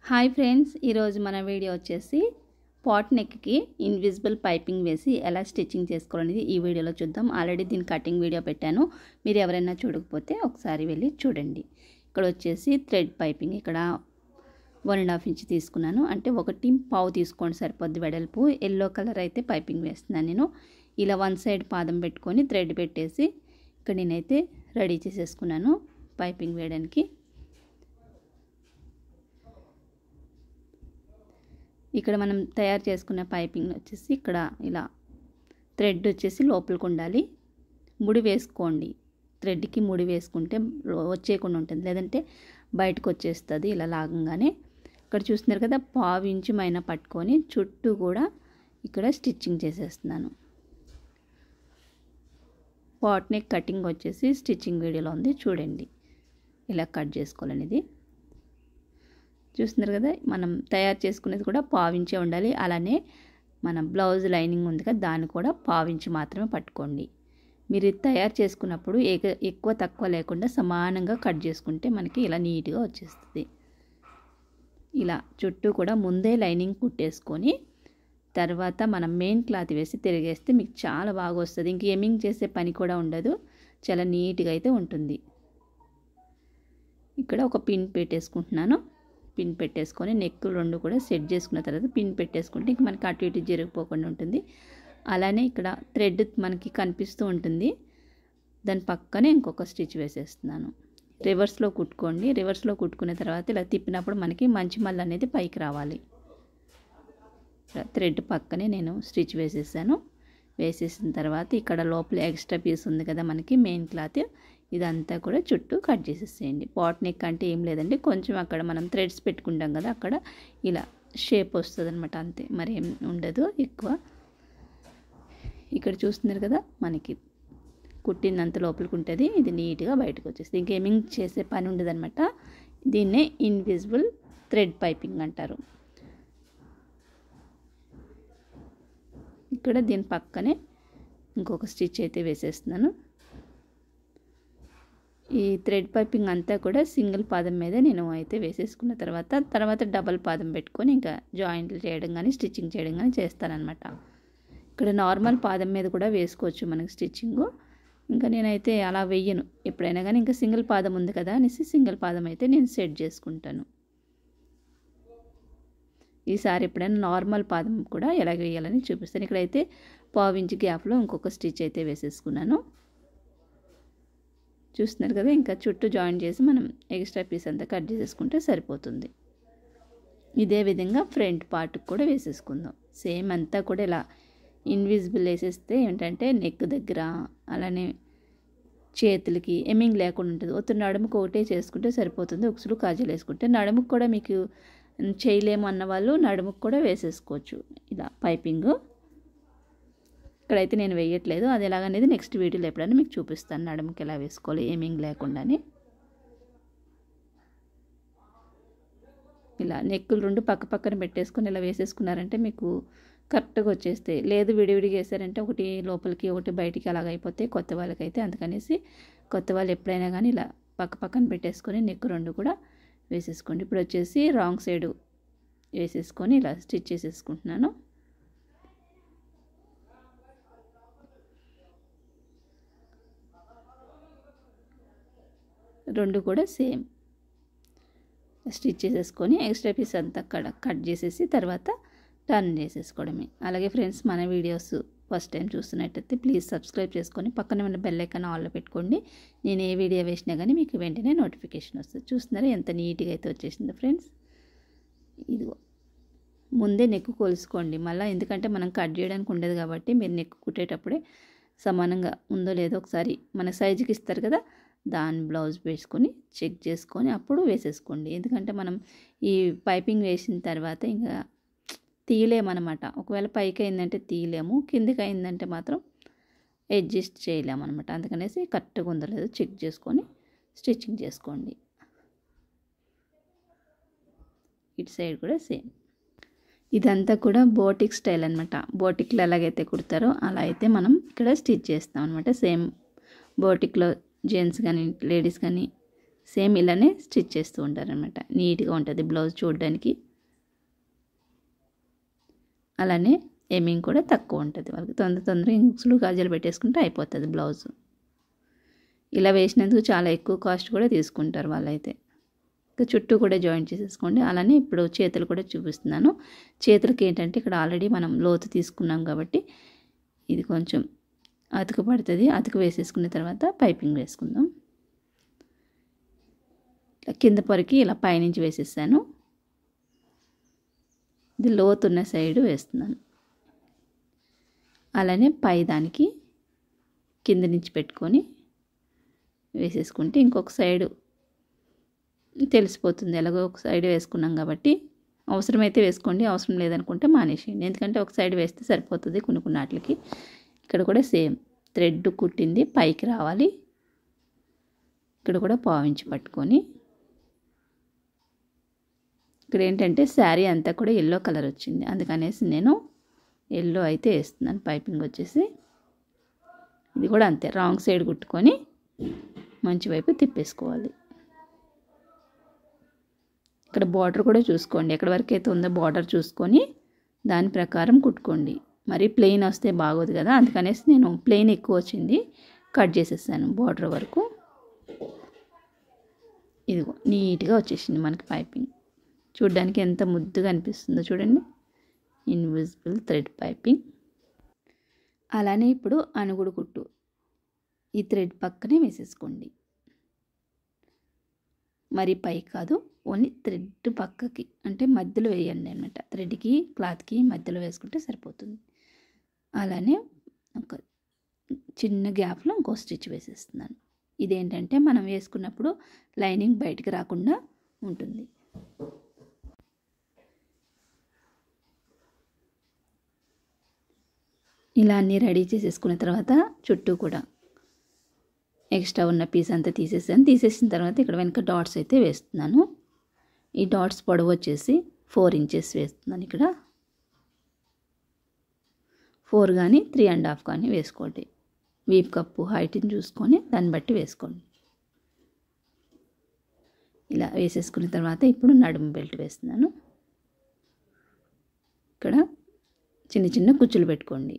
Hi friends, ఈరోజు మన video వచ్చేసి పాట్ నెక్కి ఇన్విజిబుల్ పైపింగ్ వేసి ఎలా స్టిచ్చింగ్ చేసుకోవాలనేది ఈ వీడియోలో చూద్దాం. ఆల్రెడీ దీని కటింగ్ వీడియో పెట్టాను. మీరు ఎవరైనా చూడకపోతే ఒకసారి వెళ్ళి చూడండి. ఇక్కడ వచ్చేసి థ్రెడ్ పైపింగ్ ఇక్కడ 1.5 ఇంచ్ తీసుకున్నాను. అంటే 1.5 తీసుకోండి సరిపోద్ది వెడల్పు. ఎల్లో కలర్ అయితే పైపింగ్ వేస్తున్నాను నేను. ఇలా వన్ సైడ్ పాదం పెట్టుకొని థ్రెడ్ పెట్టేసి ఇక్కడ నేనైతే రెడీ చేసేసుకున్నాను పైపింగ్ వేయడానికి. ఇక్కడ మనం తయారు చేసుకున్న పైపింగ్ వచ్చేసి ఇక్కడ ఇలా థ్రెడ్ వచ్చేసి లోపలికి ఉండాలి. ముడి వేసుకోండి. థ్రెడ్కి ముడి వేసుకుంటే వచ్చేయకుండా ఉంటుంది, లేదంటే బయటకు వచ్చేస్తుంది ఇలా లాగంగానే. ఇక్కడ చూస్తున్నారు కదా, 1/2 ఇంచు మైన పట్టుకొని చుట్టూ కూడా ఇక్కడ స్టిచ్చింగ్ చేసేస్తున్నాను. పాట్ నెక్ కటింగ్ వచ్చేసి స్టిచ్చింగ్ వీడియోలో ఉంది, చూడండి ఇలా కట్ చేసుకోవాలనేది. చూస్తున్నారు కదా, మనం తయారు చేసుకునేది కూడా 1/2 ఇంచే ఉండాలి. అలానే మన బ్లౌజ్ లైనింగ్ ఉంది కదా, దాన్ని కూడా 1/2 ఇంచు మాత్రమే పట్టుకోండి. మీరు తయారు చేసుకున్నప్పుడు ఎక్కువ తక్కువ లేకుండా సమానంగా కట్ చేసుకుంటే మనకి ఇలా నీట్గా వచ్చేస్తుంది. ఇలా చుట్టూ కూడా ముందే లైనింగ్ కుట్టేసుకొని తర్వాత మనం మెయిన్ క్లాత్ వేసి తిరిగేస్తే మీకు చాలా బాగా వస్తుంది. ఇంక ఎమింగ్ చేసే పని కూడా ఉండదు, చాలా నీట్గా అయితే ఉంటుంది. ఇక్కడ ఒక పిన్ పెట్టేసుకుంటున్నాను. పిన్ పెట్టేసుకొని నెక్ 2 కూడా సెట్ చేసుకున్న తర్వాత పిన్ పెట్టేసుకుంటే ఇంక మనకి అటు ఇటు జరిగిపోకుండా ఉంటుంది. అలానే ఇక్కడ థ్రెడ్ మనకి కనిపిస్తూ ఉంటుంది, దాని పక్కనే ఇంకొక స్టిచ్ వేసేస్తున్నాను. రివర్స్లో కుట్టుకోండి. రివర్స్లో కుట్టుకున్న తర్వాత ఇలా తిప్పినప్పుడు మనకి మంచి మల్ల అనేది పైకి రావాలి. థ్రెడ్ పక్కనే నేను స్టిచ్ వేసేసాను. వేసేసిన తర్వాత ఇక్కడ లోపల ఎక్స్ట్రా పీస్ ఉంది కదా మనకి మెయిన్ క్లాత్, ఇదంతా కూడా చుట్టూ కట్ చేసేసేయండి. పాట్ నెక్ అంటే ఏం లేదండి, కొంచెం అక్కడ మనం థ్రెడ్స్ పెట్టుకుంటాం కదా, అక్కడ ఇలా షేప్ వస్తుంది అనమాట, అంతే, మరి ఏం ఉండదు ఎక్కువ. ఇక్కడ చూస్తున్నారు కదా, మనకి కుట్టినంత లోపలికి ఉంటుంది, ఇది నీట్గా బయటకు వచ్చేస్తుంది. ఇంకేమింగ్ చేసే పని ఉండదు అనమాట. దీన్నే ఇన్విజిబుల్ థ్రెడ్ పైపింగ్ అంటారు. ఇక్కడ దీని పక్కనే ఇంకొక స్టిచ్ అయితే వేసేస్తున్నాను. ఈ థ్రెడ్ పైపింగ్ అంతా కూడా సింగిల్ పాదం మీద నేను అయితే వేసేసుకున్న తర్వాత డబల్ పాదం పెట్టుకొని ఇంకా జాయింట్లు చేయడం కానీ స్టిచ్చింగ్ చేయడం కానీ చేస్తానన్నమాట. ఇక్కడ నార్మల్ పాదం మీద కూడా వేసుకోవచ్చు మనకి స్టిచ్చింగు. ఇంకా నేనైతే అలా వెయ్యను ఎప్పుడైనా కానీ, ఇంకా సింగిల్ పాదం ఉంది కదా అనేసి సింగిల్ పాదం అయితే నేను సెట్ చేసుకుంటాను. ఈసారి ఎప్పుడైనా నార్మల్ పాదం కూడా ఎలాగ వేయాలని చూపిస్తాను. ఇక్కడైతే 1/2 ఇంచ్ గ్యాప్లో ఇంకొక స్టిచ్ అయితే వేసేసుకున్నాను. చూస్తున్నారు కదా, ఇంకా చుట్టూ జాయిన్ చేసి మనం ఎక్స్ట్రా పీస్ అంతా కట్ చేసేసుకుంటే సరిపోతుంది. ఇదే విధంగా ఫ్రంట్ పార్ట్కి కూడా వేసేసుకుందాం. సేమ్ అంతా కూడా ఇలా ఇన్విజిబుల్ వేసేస్తే ఏంటంటే నెక్ దగ్గర అలానే చేతులకి ఎమింగ్ లేకుండా ఉంటుంది. ఒత్తి నడుముకు ఒకటే చేసుకుంటే సరిపోతుంది. ఉక్సులు కాజలు వేసుకుంటే నడుముకు కూడా మీకు చేయలేము అన్న వాళ్ళు నడుముకు కూడా వేసేసుకోవచ్చు ఇలా పైపింగ్. ఇక్కడైతే నేను వేయట్లేదు, అది ఎలాగనేది నెక్స్ట్ వీడియోలో ఎప్పుడైనా మీకు చూపిస్తాను, నడుముకి ఎలా వేసుకోవాలి ఏమింగ్ లేకుండానే. ఇలా నెక్కులు 2 పక్క పక్కన పెట్టేసుకొని ఇలా వేసేసుకున్నారంటే మీకు కరెక్ట్గా వచ్చేస్తాయి. లేదు విడివిడిగా వేసారంటే ఒకటి లోపలికి ఒకటి బయటికి అలాగ అయిపోతే కొత్త వాళ్ళకైతే. అందుకనేసి కొత్త వాళ్ళు ఎప్పుడైనా కానీ ఇలా పక్క పక్కన పెట్టేసుకొని నెక్ 2 కూడా వేసేసుకోండి. ఇప్పుడు వచ్చేసి రాంగ్ సైడ్ వేసేసుకొని ఇలా స్టిచ్ చేసేసుకుంటున్నాను. రెండు కూడా సేమ్ స్టిచ్ చేసేసుకొని ఎక్స్ట్రా పీస్ అంతా కట్ చేసేసి తర్వాత టర్న్ చేసేసుకోవడమే. అలాగే ఫ్రెండ్స్, మన వీడియోస్ ఫస్ట్ టైం చూస్తున్నట్టయితే ప్లీజ్ సబ్స్క్రైబ్ చేసుకొని పక్కన ఉన్న బెల్ ఐకాన్ ఆన్లో పెట్టుకోండి. నేను ఏ వీడియో వేసినా కానీ మీకు వెంటనే నోటిఫికేషన్ వస్తుంది. చూస్తున్నారా ఎంత నీట్గా అయితే వచ్చేసిందో ఫ్రెండ్స్. ఇదిగో ముందే నెక్ కొలుసుకోండి మళ్ళీ, ఎందుకంటే మనం కట్ చేయడానికి ఉండదు కాబట్టి మీరు నెక్ కుట్టేటప్పుడే సమానంగా ఉందో లేదో ఒకసారి మన సైజుకి ఇస్తారు కదా, దాని బ్లౌజ్ వేసుకొని చెక్ చేసుకొని అప్పుడు వేసేసుకోండి. ఎందుకంటే మనం ఈ పైపింగ్ వేసిన తర్వాత ఇంకా తీయలేమన్నమాట. ఒకవేళ పైకి అయిందంటే తీయలేము, కిందికి అయిందంటే మాత్రం అడ్జస్ట్ చేయలేమన్నమాట. అందుకనేసి కరెక్ట్గా ఉందో లేదో చెక్ చేసుకొని స్టిచ్చింగ్ చేసుకోండి. ఇటు సైడ్ కూడా సేమ్. ఇదంతా కూడా బోటిక్ స్టైల్ అనమాట. బోటిక్లో ఎలాగైతే కుడతారో అలా అయితే మనం ఇక్కడ స్టిచ్ చేస్తాం అనమాట. సేమ్ బోటిక్లో జెంట్స్ కానీ లేడీస్ కానీ సేమ్ ఇలానే స్టిచ్ చేస్తూ ఉంటారనమాట. నీట్గా ఉంటుంది బ్లౌజ్ చూడడానికి. అలానే ఎమ్మింగ్ కూడా తక్కువ ఉంటుంది వాళ్ళకి. తొందరగా ఇంక్స్లు గాజులు పెట్టేసుకుంటే అయిపోతుంది బ్లౌజ్. ఇలా వేసినందుకు చాలా ఎక్కువ కాస్ట్ కూడా తీసుకుంటారు వాళ్ళైతే. ఇంకా చుట్టూ కూడా జాయింట్ చేసేసుకోండి. అలానే ఇప్పుడు చేతులు కూడా చూపిస్తున్నాను. చేతులకి ఏంటంటే ఇక్కడ ఆల్రెడీ మనం లోతు తీసుకున్నాం కాబట్టి ఇది కొంచెం అతుకు పడుతుంది. అతుకు వేసేసుకున్న తర్వాత పైపింగ్ వేసుకుందాం. ఇట్లా కింద పొరకి ఇలా పైనుంచి వేసేసాను. ఇది లోతున్న సైడు వేస్తున్నాను. అలానే పై దానికి కింద నుంచి పెట్టుకొని వేసేసుకుంటే ఇంకొక సైడు తెలిసిపోతుంది. ఎలాగో ఒక సైడ్ వేసుకున్నాం కాబట్టి అవసరమైతే వేసుకోండి, అవసరం లేదనుకుంటే మానేసేయండి. ఎందుకంటే ఒక సైడ్ వేస్తే సరిపోతుంది కొన్ని వాటికి. ఇక్కడ కూడా సేమ్ థ్రెడ్ కుట్టింది పైకి రావాలి. ఇక్కడ కూడా పావించి పట్టుకొని ఇక్కడ ఏంటంటే శారీ అంతా కూడా ఎల్లో కలర్ వచ్చింది, అందుకనేసి నేను ఎల్లో అయితే వేస్తున్నాను. పైపింగ్ వచ్చేసి ఇది కూడా అంతే రాంగ్ సైడ్ కుట్టుకొని మంచి వైపు తిప్పేసుకోవాలి. ఇక్కడ బార్డర్ కూడా చూసుకోండి, ఎక్కడి వరకు అయితే ఉందో బార్డర్ చూసుకొని దాని ప్రకారం కుట్టుకోండి. మరి ప్లెయిన్ వస్తే బాగోదు కదా, అందుకనేసి నేను ప్లెయిన్ ఎక్కువ వచ్చింది కట్ చేసేసాను బార్డర్ వరకు. ఇదిగో నీట్గా వచ్చేసింది మనకి పైపింగ్. చూడ్డానికి ఎంత ముద్దుగా అనిపిస్తుందో చూడండి, ఇన్విజిబుల్ థ్రెడ్ పైపింగ్. అలానే ఇప్పుడు అనుగుడు కుట్టు ఈ థ్రెడ్ పక్కనే వేసేసుకోండి. మరి పై కాదు, ఓన్లీ థ్రెడ్ పక్కకి అంటే మధ్యలో వేయండి అనమాట. థ్రెడ్కి క్లాత్కి మధ్యలో వేసుకుంటే సరిపోతుంది. అలానే ఒక చిన్న గ్యాప్లో ఇంకో స్టిచ్ వేసేస్తున్నాను. ఇదేంటంటే మనం వేసుకున్నప్పుడు లైనింగ్ బయటికి రాకుండా ఉంటుంది. ఇలా అన్నీ రెడీ చేసేసుకున్న తర్వాత చుట్టూ కూడా ఎక్స్ట్రా ఉన్న పీస్ అంతా తీసేసిన తర్వాత ఇక్కడ వెనక డాట్స్ అయితే వేస్తున్నాను. ఈ డాట్స్ పొడవు వచ్చేసి 4 ఇంచెస్ వేస్తున్నాను. ఇక్కడ 4 కానీ 3.5 కానీ వేసుకోండి. వీప్ కప్పు హైట్ని చూసుకొని దాన్ని బట్టి వేసుకోండి. ఇలా వేసేసుకున్న తర్వాత ఇప్పుడు నడుము బెల్ట్ వేస్తున్నాను. ఇక్కడ చిన్న చిన్న కుచ్చులు పెట్టుకోండి.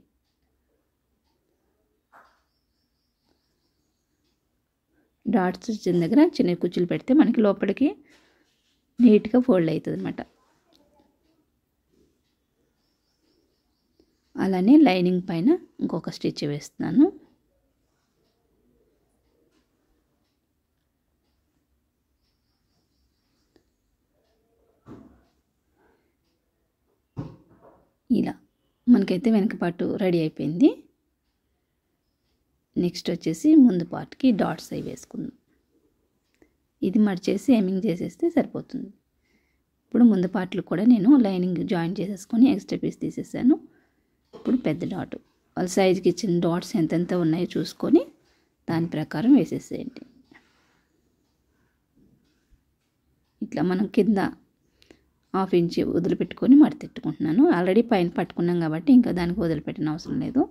డాట్స్ వచ్చిన దగ్గర చిన్న కుచ్చులు పెడితే మనకి లోపలికి నీట్గా ఫోల్డ్ అవుతుంది అన్నమాట. అలానే లైనింగ్ పైన ఇంకొక స్టిచ్ వేస్తున్నాను. ఇలా మనకైతే వెనక పార్ట్ రెడీ అయిపోయింది. నెక్స్ట్ వచ్చేసి ముందు పార్ట్కి డాట్స్ అవి వేసుకుందాం. ఇది మడిచేసి ఎమింగ్ చేసేస్తే సరిపోతుంది. ఇప్పుడు ముందు పార్ట్లు కూడా నేను లైనింగ్ జాయిన్ చేసేసుకొని ఎక్స్ట్రా పీస్ తీసేసాను. ఇప్పుడు పెద్ద డాట్ వాళ్ళ సైజుకి ఇచ్చిన డాట్స్ ఎంతెంత ఉన్నాయో చూసుకొని దాని ప్రకారం వేసేసేయండి. ఇట్లా మనం కింద 1/2 ఇంచ్ వదిలిపెట్టుకొని మడతెట్టుకుంటున్నాను. ఆల్రెడీ పైన పట్టుకున్నాం కాబట్టి ఇంకా దానికి వదిలిపెట్టిన అవసరం లేదు.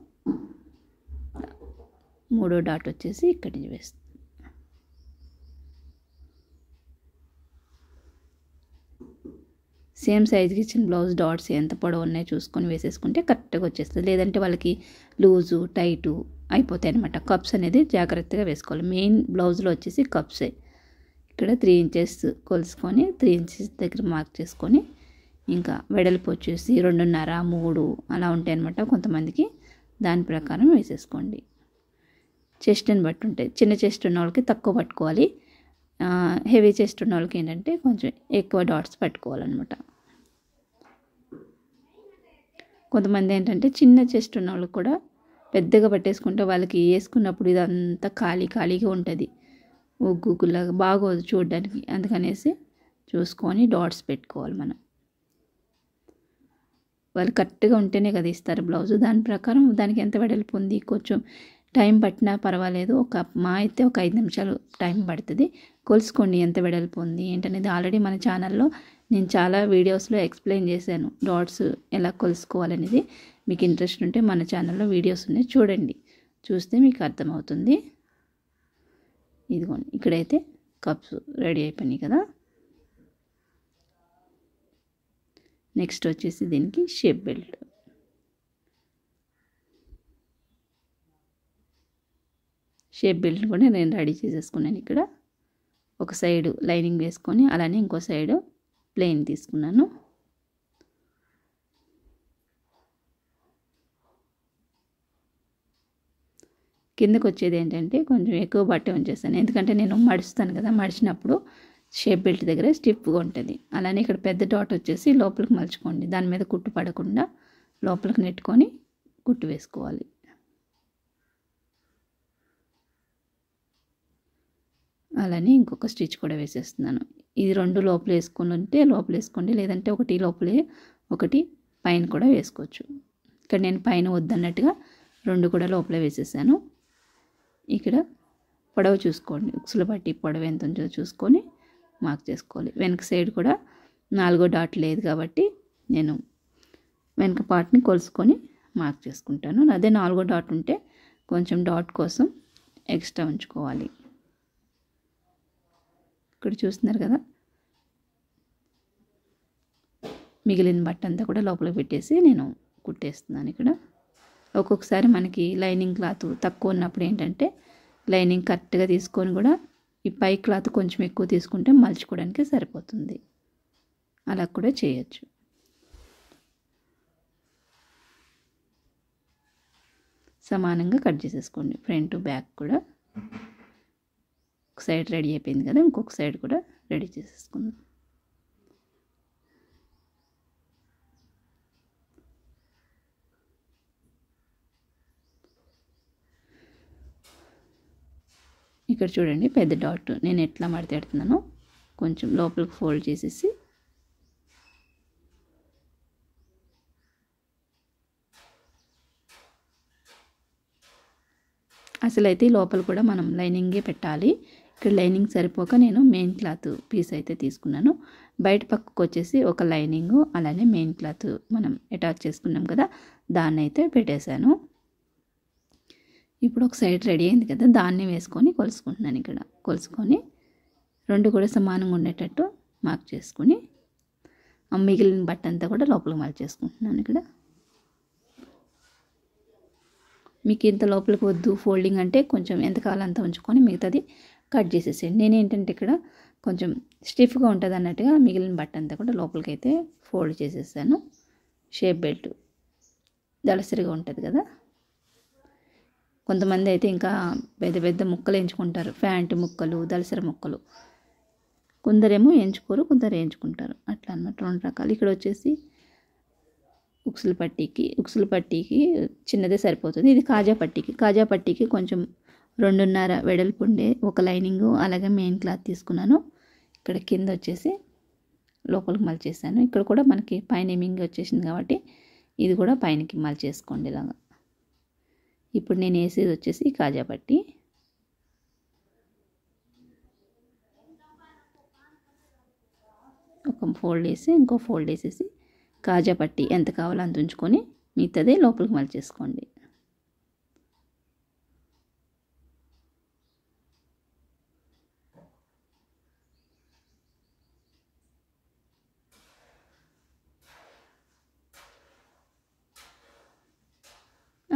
మూడో డాట్ వచ్చేసి ఇక్కడి నుంచి వేస్తాను. సేమ్ సైజుకి ఇచ్చిన బ్లౌజ్ డాట్స్ ఎంత పొడవు ఉన్నాయో చూసుకొని వేసేసుకుంటే కరెక్ట్గా వచ్చేస్తుంది. లేదంటే వాళ్ళకి లూజు టైటు అయిపోతాయి అనమాట. కప్స్ అనేది జాగ్రత్తగా వేసుకోవాలి. మెయిన్ బ్లౌజ్లో వచ్చేసి కప్సే. ఇక్కడ 3 ఇంచెస్ కొలుసుకొని 3 ఇంచెస్ దగ్గర మార్క్ చేసుకొని ఇంకా వెడల్పు వచ్చేసి 2.5 3 అలా ఉంటాయి అనమాట కొంతమందికి. దాని ప్రకారం వేసేసుకోండి. చెస్ట్ని బట్టి ఉంటాయి. చిన్న చెస్ట్ ఉన్న వాళ్ళకి తక్కువ పట్టుకోవాలి. హెవీ చెస్ట్ ఉన్న వాళ్ళకి ఏంటంటే కొంచెం ఎక్కువ డాట్స్ పట్టుకోవాలన్నమాట. కొంతమంది ఏంటంటే చిన్న చెస్ట్ ఉన్న వాళ్ళకి కూడా పెద్దగా పట్టేసుకుంటే వాళ్ళకి వేసుకున్నప్పుడు ఇదంతా ఖాళీగా ఉంటుంది, ఉగ్గులాగా బాగోదు చూడడానికి. అందుకనేసి చూసుకొని డాట్స్ పెట్టుకోవాలి మనం. వాళ్ళు కరెక్ట్గా ఉంటేనే కదా ఇస్తారు బ్లౌజ్. దాని ప్రకారం దానికి ఎంత వెడల్పు ఉంది, కొంచెం టైం పట్టినా పర్వాలేదు. అయితే ఒక 5 నిమిషాలు టైం పడుతుంది. కొలుసుకోండి ఎంత వెడల్పు ఉంది ఏంటనేది. ఆల్రెడీ మన ఛానల్లో నేను చాలా వీడియోస్లో ఎక్స్ప్లెయిన్ చేశాను డాట్స్ ఎలా కొలుసుకోవాలనేది. మీకు ఇంట్రెస్ట్ ఉంటే మన ఛానల్లో వీడియోస్ ఉన్నాయి, చూడండి. చూస్తే మీకు అర్థమవుతుంది. ఇదిగోండి ఇక్కడైతే కప్స్ రెడీ అయిపోయినాయి కదా. నెక్స్ట్ వచ్చేసి దీనికి షేప్ బెల్ట్. షేప్ బెల్ట్ కూడా నేను రెడీ చేసేసుకున్నాను. ఇక్కడ ఒక సైడు లైనింగ్ వేసుకొని అలానే ఇంకో సైడు ప్లెయిన్ తీసుకున్నాను. కిందకు వచ్చేది ఏంటంటే కొంచెం ఎక్కువ బట్ట ఉంచేస్తాను, ఎందుకంటే నేను మడుస్తాను కదా, మడిచినప్పుడు షేప్ బెల్ట్ దగ్గర స్టిఫ్గా ఉంటుంది. అలానే ఇక్కడ పెద్ద డాట్ వచ్చేసి లోపలికి మలుచుకోండి, దాని మీద కుట్టు పడకుండా లోపలికి నెట్టుకొని కుట్టు వేసుకోవాలి. అలానే ఇంకొక స్టిచ్ కూడా వేసేస్తున్నాను. ఇది 2 లోపల వేసుకొని ఉంటే లోపల వేసుకోండి, లేదంటే ఒకటి లోపలే ఒకటి పైన కూడా వేసుకోవచ్చు. ఇక్కడ నేను పైన వద్దన్నట్టుగా 2 కూడా లోపలే వేసేసాను. ఇక్కడ పొడవు చూసుకోండి, ఉక్సుల పట్టి పొడవు ఎంత ఉందో చూసుకొని మార్క్ చేసుకోవాలి. వెనక సైడ్ కూడా 4వ డాట్ లేదు కాబట్టి నేను వెనక పార్ట్ని కొలుసుకొని మార్క్ చేసుకుంటాను. అదే 4వ డాట్ ఉంటే కొంచెం డాట్ కోసం ఎక్స్ట్రా ఉంచుకోవాలి. ఇక్కడ చూస్తున్నారు కదా, మిగిలిన బట్ట అంతా కూడా లోపల పెట్టేసి నేను కుట్టేస్తున్నాను. ఇక్కడ ఒక్కొక్కసారి మనకి లైనింగ్ క్లాత్ తక్కువ ఉన్నప్పుడు ఏంటంటే లైనింగ్ కరెక్ట్గా తీసుకొని కూడా ఈ పై క్లాత్ కొంచెం ఎక్కువ తీసుకుంటే మలుచుకోవడానికి సరిపోతుంది. అలా కూడా చేయొచ్చు. సమానంగా కట్ చేసేసుకోండి. ఫ్రంట్ బ్యాక్ కూడా ఒక సైడ్ రెడీ అయిపోయింది కదా, ఇంకొక సైడ్ కూడా రెడీ చేసేసుకుందాం. ఇక్కడ చూడండి, పెద్ద డాట్ నేను ఎట్లా మడతెడుతున్నానో కొంచెం లోపలికి ఫోల్డ్ చేసేసి అసలు అయితే లోపల కూడా మనం లైనింగే పెట్టాలి. ఇక్కడ లైనింగ్ సరిపోక నేను మెయిన్ క్లాత్ పీస్ అయితే తీసుకున్నాను. బయట పక్కకు వచ్చేసి ఒక లైనింగు అలానే మెయిన్ క్లాత్ మనం అటాచ్ చేసుకున్నాం కదా, దాన్ని అయితే పెట్టేశాను. ఇప్పుడు ఒక సైడ్ రెడీ అయింది కదా, దాన్ని వేసుకొని కొలుసుకుంటున్నాను. ఇక్కడ కొలుసుకొని 2 కూడా సమానంగా ఉండేటట్టు మార్క్ చేసుకొని మిగిలిన బట్ట అంతా కూడా లోపలికి మలిచేసుకుంటున్నాను. ఇక్కడ మీకు ఇంత లోపలికి వద్దు ఫోల్డింగ్ అంటే కొంచెం ఎంత కావాలో అంత ఉంచుకొని మిగతాది కట్ చేసేసేయండి. నేనేంటంటే ఇక్కడ కొంచెం స్టిఫ్గా ఉంటుంది అన్నట్టుగా మిగిలిన బట్ట అంతా కూడా లోపలికి అయితే ఫోల్డ్ చేసేసాను. షేప్ బెల్ట్ దళసరిగా ఉంటుంది కదా, కొంతమంది అయితే ఇంకా పెద్ద పెద్ద ముక్కలు ఎంచుకుంటారు, ప్యాంటు ముక్కలు, దళసరి ముక్కలు. కొందరేమో ఎంచుకోరు, కొందరు ఎంచుకుంటారు, అట్లా అన్నమాట 2 రకాలు. ఇక్కడ వచ్చేసి ఉక్సుల పట్టీకి చిన్నదే సరిపోతుంది. ఇది కాజా పట్టీకి కొంచెం 2.5 వెడల్పు ఉండే ఒక లైనింగు అలాగే మెయిన్ క్లాత్ తీసుకున్నాను. ఇక్కడ కింద వచ్చేసి లోపలికి మలిచేసాను. ఇక్కడ కూడా మనకి పైన ఎమింగ్ వచ్చేసింది కాబట్టి ఇది కూడా పైనకి మలిచేసుకోండి ఇలాగా. ఇప్పుడు నేను వేసేది వచ్చేసి కాజా పట్టీ. ఒక ఫోల్డ్ వేసి ఇంకో ఫోల్డ్ వేసేసి కాజా పట్టీ ఎంత కావాలో అంత ఉంచుకొని మిగతాదే లోపలికి మలిచేసుకోండి.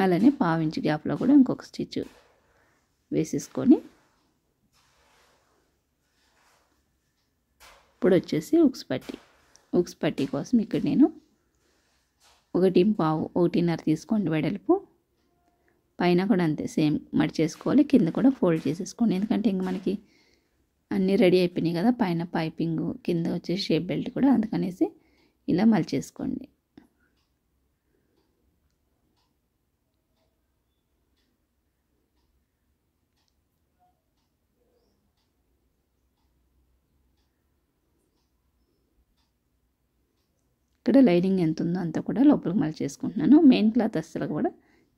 అలానే 1/2 ఇంచ్ గ్యాప్లో కూడా ఇంకొక స్టిచ్ వేసేసుకొని ఇప్పుడు వచ్చేసి ఉక్స్ పట్టీ కోసం ఇక్కడ నేను 1.5 1.5 తీసుకోండి వెడల్పు. పైన కూడా అంతే సేమ్ మడిచేసుకోవాలి, కింద కూడా ఫోల్డ్ చేసేసుకోండి. ఎందుకంటే ఇంక మనకి అన్నీ రెడీ అయిపోయినాయి కదా, పైన పైపింగ్ కింద వచ్చేసి షేప్ బెల్ట్ కూడా, అందుకనేసి ఇలా మలిచేసుకోండి. ఇక్కడ లైనింగ్ ఎంత ఉందో అంతా కూడా లోపలికి మలిచేసుకుంటున్నాను. మెయిన్ క్లాత్ అస్సలు కూడా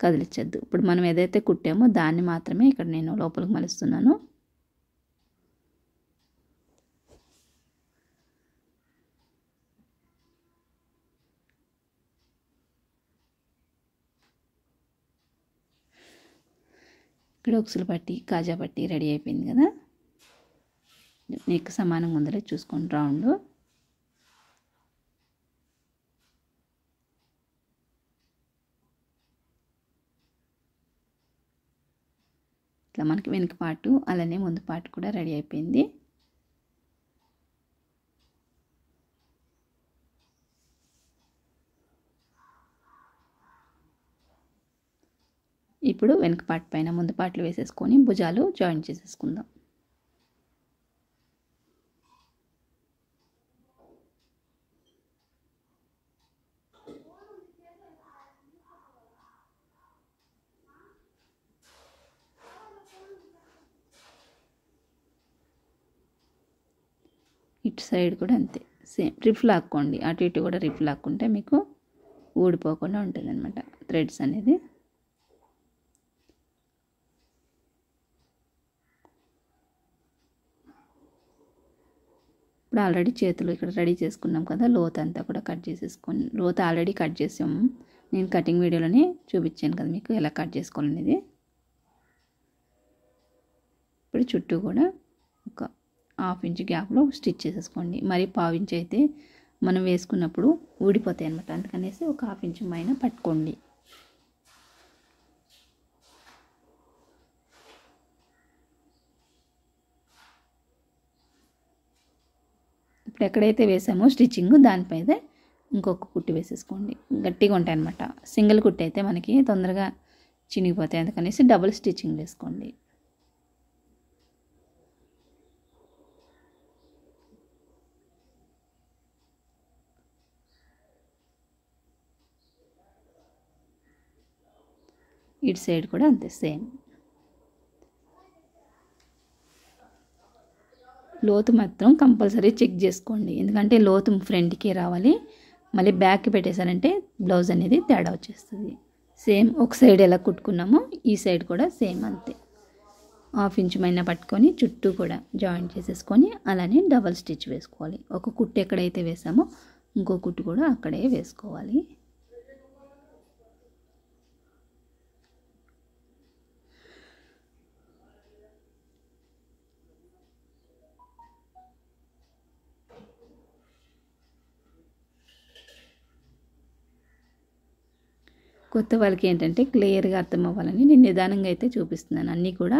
కదిలించద్దు. ఇప్పుడు మనం ఏదైతే కుట్టామో దాన్ని మాత్రమే ఇక్కడ నేను లోపలికి మలుస్తున్నాను. ఇక్కడ ఉక్సుల పట్టీ కాజా పట్టీ రెడీ అయిపోయింది కదా. నెక్ సమానంగా ఉందలే చూసుకోండి రౌండ్. ఇట్లా మనకి వెనుక పార్టు అలానే ముందు పార్ట్ కూడా రెడీ అయిపోయింది. ఇప్పుడు వెనుక పార్ట్ పైన ముందు పార్ట్లు వేసేసుకొని భుజాలు జాయిన్ చేసేసుకుందాం. ఇటు సైడ్ కూడా అంతే సేమ్ రిప్ లాక్కోండి. అటు ఇటు కూడా రిప్ లాక్కుంటే మీకు ఊడిపోకుండా ఉంటుంది అనమాట థ్రెడ్స్ అనేది. ఇప్పుడు ఆల్రెడీ చేతులు ఇక్కడ రెడీ చేసుకున్నాం కదా, లోత్ అంతా కూడా కట్ చేసేసుకొని, లోత్ ఆల్రెడీ కట్ చేసాము. నేను కటింగ్ వీడియోలోనే చూపించాను కదా మీకు ఎలా కట్ చేసుకోవాలనేది. ఇప్పుడు చుట్టూ కూడా ఒక 1/2 ఇంచ్ గ్యాప్లో స్టిచ్ చేసేసుకోండి. మరి 1/4 ఇంచ్ అయితే మనం వేసుకున్నప్పుడు ఊడిపోతాయి అన్నమాట. అందుకనేసి ఒక 1/2 ఇంచ్ పైన పట్టుకోండి. ఇప్పుడు ఎక్కడైతే వేసామో స్టిచ్చింగ్ దానిపైన ఇంకొక కుట్టు వేసేసుకోండి. గట్టిగా ఉంటాయి అన్నమాట. సింగిల్ కుట్టు అయితే మనకి తొందరగా చినిగిపోతాయి, అందుకనేసి డబుల్ స్టిచ్చింగ్ వేసుకోండి. ఇటు సైడ్ కూడా అంతే సేమ్. లోతు మాత్రం కంపల్సరీ చెక్ చేసుకోండి, ఎందుకంటే లోతు ఫ్రంట్కి రావాలి. మళ్ళీ బ్యాక్కి పెట్టేశారంటే బ్లౌజ్ అనేది తేడా వచ్చేస్తుంది. సేమ్ ఒక సైడ్ ఎలా కుట్టుకున్నామో ఈ సైడ్ కూడా సేమ్ అంతే. 1/2 ఇంచ్ పైన పట్టుకొని చుట్టూ కూడా జాయింట్ చేసేసుకొని అలానే డబల్ స్టిచ్ వేసుకోవాలి. ఒక కుట్టు ఎక్కడైతే వేసామో ఇంకో కుట్టు కూడా అక్కడే వేసుకోవాలి. కొత్త వాళ్ళకి ఏంటంటే క్లియర్గా అర్థం అవ్వాలని నేను నిదానంగా అయితే చూపిస్తున్నాను. అన్నీ కూడా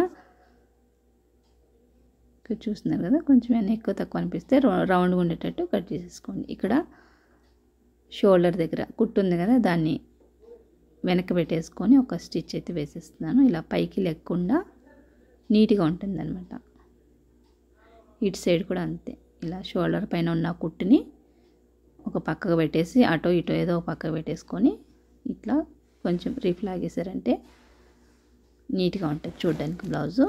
చూస్తున్నారు కదా, కొంచెం అన్నీ ఎక్కువ తక్కువ అనిపిస్తే రౌండ్గా ఉండేటట్టు కట్ చేసేసుకోండి. ఇక్కడ షోల్డర్ దగ్గర కుట్టు ఉంది కదా, దాన్ని వెనక పెట్టేసుకొని ఒక స్టిచ్ అయితే వేసేస్తున్నాను. ఇలా పైకి లేకుండా నీట్గా ఉంటుందన్నమాట. ఇటు సైడ్ కూడా అంతే. ఇలా షోల్డర్ పైన ఉన్న కుట్టుని ఒక పక్కకు పెట్టేసి అటో ఇటో ఏదో ఒక పక్కకు పెట్టేసుకొని ఇట్లా కొంచెం రిఫ్ లాగేసారంటే నీట్గా ఉంటుంది చూడడానికి బ్లౌజు.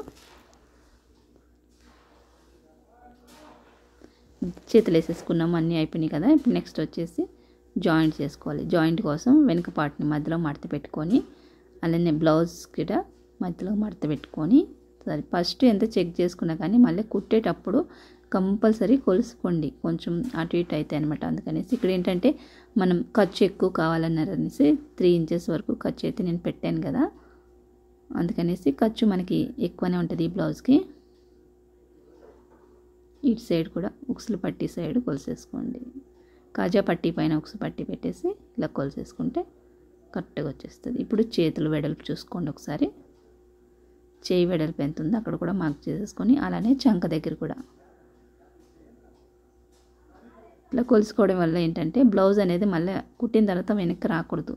చేతులు వేసేసుకున్నాము, అన్నీ అయిపోయినాయి కదా. ఇప్పుడు నెక్స్ట్ వచ్చేసి జాయింట్ చేసుకోవాలి. జాయింట్ కోసం వెనుక పార్ట్ని మధ్యలో మడత పెట్టుకొని అలానే బ్లౌజ్ కూడా మధ్యలో మడత పెట్టుకొని సరే ఫస్ట్ ఎంత చెక్ చేసుకున్నా కానీ మళ్ళీ కుట్టేటప్పుడు కంపల్సరీ కొలుసుకోండి. కొంచెం అటు ఇటు అవుతాయి అనమాట. అందుకనేసి ఇక్కడ ఏంటంటే మనం ఖర్చు ఎక్కువ కావాలన్నారు అనేసి 3 ఇంచెస్ వరకు ఖర్చు అయితే నేను పెట్టాను కదా, అందుకనేసి ఖర్చు మనకి ఎక్కువనే ఉంటుంది ఈ బ్లౌజ్కి. ఇటు సైడ్ కూడా ఉక్సులు పట్టి సైడ్ కొలిసేసుకోండి. కాజా పట్టీ పైన ఉక్సు పట్టి పెట్టేసి ఇలా కొలిసేసుకుంటే కరెక్ట్గా వచ్చేస్తుంది. ఇప్పుడు చేతులు వెడల్పు చూసుకోండి ఒకసారి. చేయి వెడల్పు ఎంత ఉందో అక్కడ కూడా మార్క్ చేసేసుకొని అలానే చంక దగ్గర కూడా ఇట్లా కొలుసుకోవడం వల్ల ఏంటంటే బ్లౌజ్ అనేది మళ్ళీ కుట్టిన తర్వాత వెనక్కి రాకూడదు.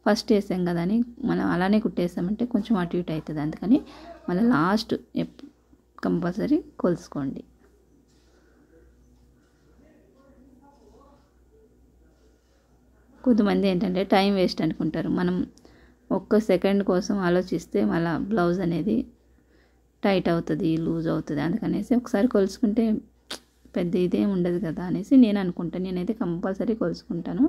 ఫస్ట్ వేసాం కదా అని మనం అలానే కుట్టేసామంటే కొంచెం అటు ఇటు అవుతుంది. అందుకని మళ్ళీ లాస్ట్ కంపల్సరీ కొలుసుకోండి. కొంతమంది ఏంటంటే టైం వేస్ట్ అనుకుంటారు. మనం ఒక్క సెకండ్ కోసం ఆలోచిస్తే మళ్ళీ బ్లౌజ్ అనేది టైట్ అవుతుంది, లూజ్ అవుతుంది. అందుకనేసి ఒకసారి కొలుసుకుంటే పెద్ద ఇదేం ఉండదు కదా అనేసి నేను అనుకుంటాను. నేనైతే కంపల్సరీ కొలుసుకుంటాను.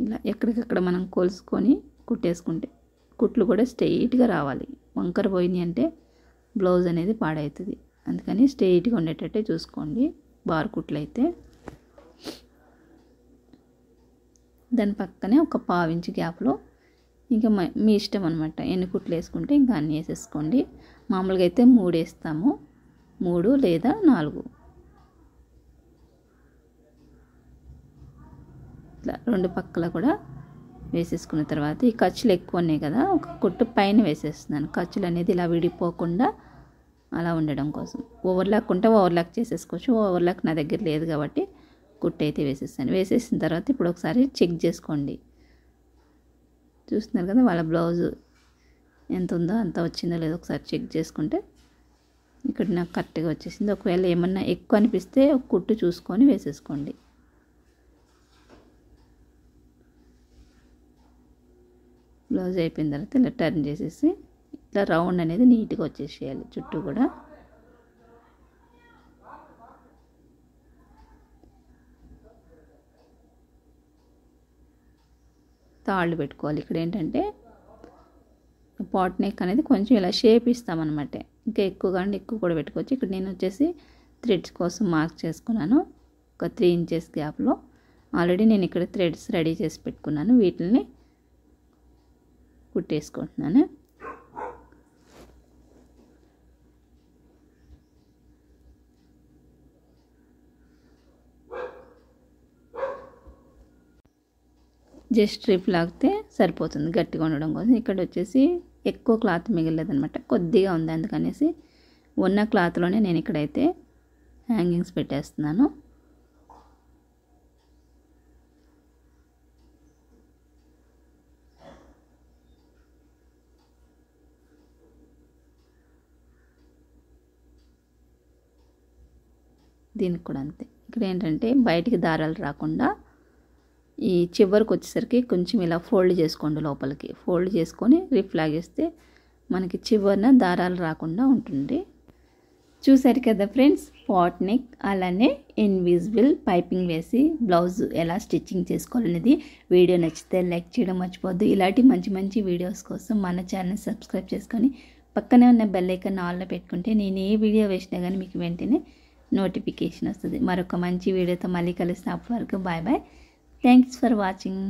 ఇలా ఎక్కడికక్కడ మనం కొలుసుకొని కుట్టేసుకుంటే కుట్లు కూడా స్ట్రెయిట్గా రావాలి. వంకర పోయినాయి అంటే బ్లౌజ్ అనేది పాడవుతుంది. అందుకని స్ట్రెయిట్గా ఉండేటట్టే చూసుకోండి బార్ కుట్లు అయితే. దాని పక్కనే ఒక పావించి గ్యాప్లో ఇంకా మీ ఇష్టం అనమాట. ఎన్ని కుట్లు వేసుకుంటే ఇంకా అన్నీ వేసేసుకోండి. మామూలుగా అయితే 3 వేస్తాము, 3 లేదా 4. ఇట్లా 2 పక్కల కూడా వేసేసుకున్న తర్వాత ఈ ఖర్చులు ఎక్కువ ఉన్నాయి కదా, ఒక కుట్టు పైన వేసేస్తున్నాను. ఖర్చులు అనేది ఇలా విడిపోకుండా అలా ఉండడం కోసం. ఓవర్లాక్ ఉంటే ఓవర్లాక్ చేసేసుకోవచ్చు. ఓవర్లాక్ నా దగ్గర లేదు కాబట్టి కుట్టు అయితే వేసేస్తాను. వేసేసిన తర్వాత ఇప్పుడు ఒకసారి చెక్ చేసుకోండి. చూస్తున్నారు కదా వాళ్ళ బ్లౌజు ఎంత ఉందో అంత వచ్చిందో లేదో ఒకసారి చెక్ చేసుకుంటే ఇక్కడ నాకు కరెక్ట్గా వచ్చేసింది. ఒకవేళ ఏమన్నా ఎక్కువ అనిపిస్తే ఒక కుట్టు చూసుకొని వేసేసుకోండి. బ్లౌజ్ అయిపోయిన తర్వాత ఇలా టర్న్ చేసేసి ఇట్లా రౌండ్ అనేది నీట్గా వచ్చేసేయాలి చుట్టూ కూడా. తాళ్ళు పెట్టుకోవాలి. ఇక్కడ ఏంటంటే పాట్ నెక్ అనేది కొంచెం ఇలా షేప్ ఇస్తామన్నమాట. ఇంకా ఎక్కువ కానీ ఎక్కువ కూడా పెట్టుకోవచ్చు. ఇక్కడ నేను వచ్చేసి థ్రెడ్స్ కోసం మార్క్ చేసుకున్నాను ఒక 3 ఇంచెస్ గ్యాప్లో. ఆల్రెడీ నేను ఇక్కడ థ్రెడ్స్ రెడీ చేసి పెట్టుకున్నాను. వీటిని కుట్టేసుకుంటున్నాను. జస్ట్ స్ట్రిప్ లాగితే సరిపోతుంది గట్టిగా ఉండడం కోసం. ఇక్కడ వచ్చేసి ఎక్కువ క్లాత్ మిగలలేదనమాట, కొద్దిగా ఉంది. అందుకనేసి ఉన్న క్లాత్లోనే నేను ఇక్కడైతే హ్యాంగింగ్స్ పెట్టేస్తున్నాను. దీనికి కూడా అంతే. ఇక్కడ ఏంటంటే బయటికి దారాలు రాకుండా ఈ చివరికి వచ్చేసరికి కొంచెం ఇలా ఫోల్డ్ చేసుకోండి. లోపలికి ఫోల్డ్ చేసుకొని రిప్ లాగేస్తే మనకి చివరన దారాలు రాకుండా ఉంటుంది. చూసారు కదా ఫ్రెండ్స్, పాట్ నెక్ అలానే ఇన్విజిబుల్ పైపింగ్ వేసి బ్లౌజ్ ఎలా స్టిచ్చింగ్ చేసుకోవాలనేది. వీడియో నచ్చితే లైక్ చేయడం మర్చిపోద్దు. ఇలాంటి మంచి మంచి వీడియోస్ కోసం మన ఛానల్ సబ్స్క్రైబ్ చేసుకొని పక్కనే ఉన్న బెల్ ఐకాన్ ఆన్లో పెట్టుకుంటే నేను ఏ వీడియో వేసినా కానీ మీకు వెంటనే నోటిఫికేషన్ వస్తుంది. మరొక మంచి వీడియోతో మళ్ళీ కలుస్తాం. అప్పటి వరకు bye bye. Thanks for watching.